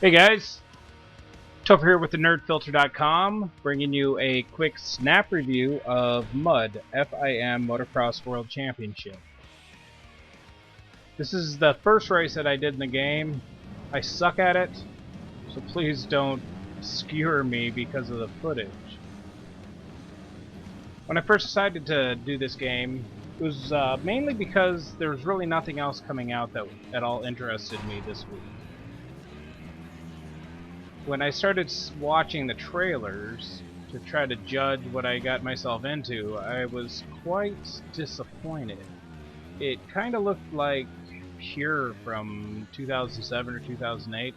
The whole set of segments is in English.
Hey guys, Topher here with the nerdfilter.com, bringing you a quick snap review of MUD, FIM Motocross World Championship. This is the first race that I did in the game. I suck at it, so please don't skewer me because of the footage. When I first decided to do this game, it was mainly because there was really nothing else coming out that at all interested me this week. When I started watching the trailers to try to judge what I got myself into, I was quite disappointed. It kind of looked like Pure from 2007 or 2008,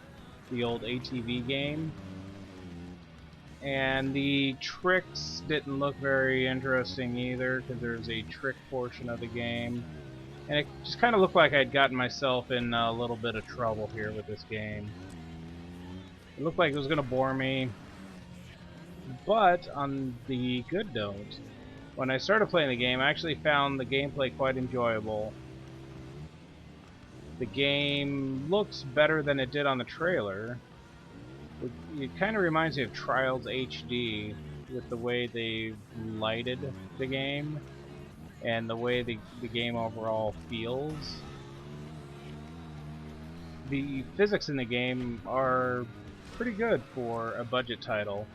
the old ATV game. And the tricks didn't look very interesting either, because there's a trick portion of the game. And it just kind of looked like I'd gotten myself in a little bit of trouble here with this game. It looked like it was going to bore me, but on the good note, when I started playing the game, I actually found the gameplay quite enjoyable. The game looks better than it did on the trailer. It kind of reminds me of Trials HD with the way they lighted the game and the way the game overall feels. The physics in the game are pretty good for a budget title.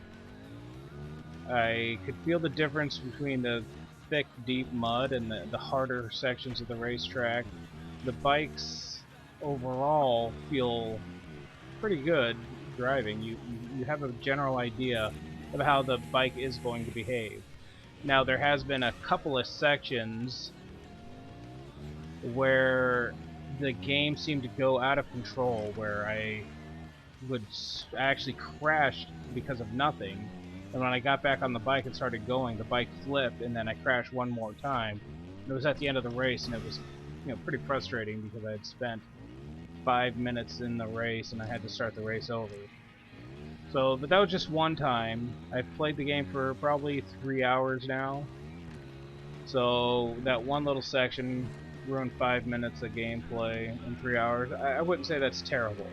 I could feel the difference between the thick, deep mud and the harder sections of the racetrack. The bikes overall feel pretty good driving. You have a general idea of how the bike is going to behave. Now, there has been a couple of sections where the game seemed to go out of control, where I would actually crash because of nothing. And when I got back on the bike and started going, the bike flipped, and then I crashed one more time. And it was at the end of the race, and it was, pretty frustrating because I had spent 5 minutes in the race, and I had to start the race over. So, but that was just one time. I've played the game for probably 3 hours now. So that one little section ruined 5 minutes of gameplay in 3 hours. I wouldn't say that's terrible.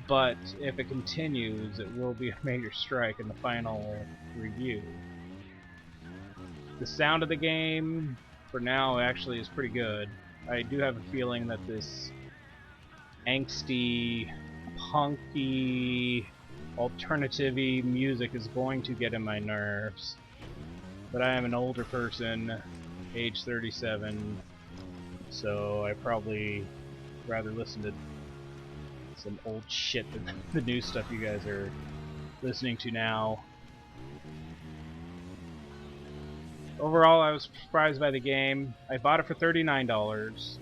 But if it continues, it will be a major strike in the final review. The sound of the game, for now, actually is pretty good. I do have a feeling that this angsty, punky, alternative-y music is going to get in my nerves. But I am an older person, age 37, so I probably rather listen to some old shit than the new stuff you guys are listening to now. Overall, I was surprised by the game. I bought it for $39.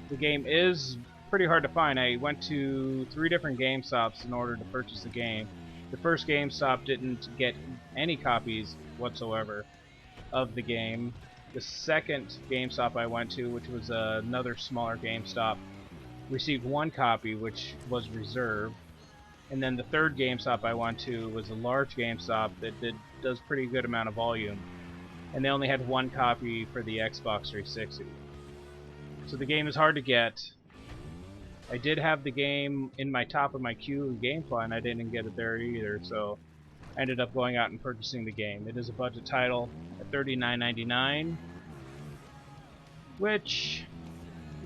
The game is pretty hard to find. I went to 3 different GameStops in order to purchase the game. The first GameStop didn't get any copies whatsoever of the game. The second GameStop I went to, which was another smaller GameStop, received 1 copy, which was reserved. And then the third GameStop I went to was a large GameStop that does pretty good amount of volume. And they only had 1 copy for the Xbox 360. So the game is hard to get. I did have the game in my top of my queue of GameFly, and I didn't get it there either, so I ended up going out and purchasing the game. It is a budget title at $39.99, which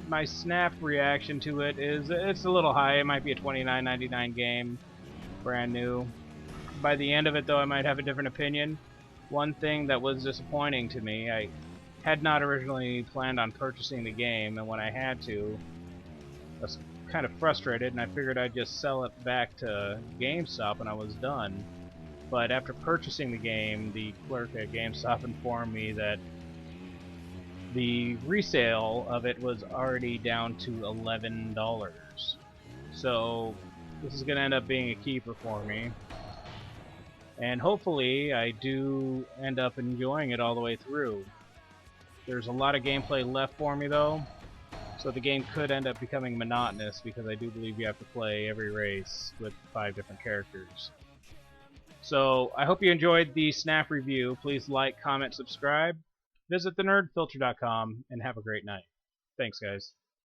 my snap reaction to it is it's a little high. It might be a $29.99 game, brand new. By the end of it, though, I might have a different opinion. One thing that was disappointing to me, I had not originally planned on purchasing the game, and when I had to, I was kind of frustrated, and I figured I'd just sell it back to GameStop and I was done. But after purchasing the game, the clerk at GameStop informed me that the resale of it was already down to $11. So this is going to end up being a keeper for me. And hopefully I do end up enjoying it all the way through. There's a lot of gameplay left for me though, so the game could end up becoming monotonous because I do believe you have to play every race with 5 different characters. So I hope you enjoyed the snap review. Please like, comment, subscribe. Visit thenerdfilter.com and have a great night. Thanks, guys.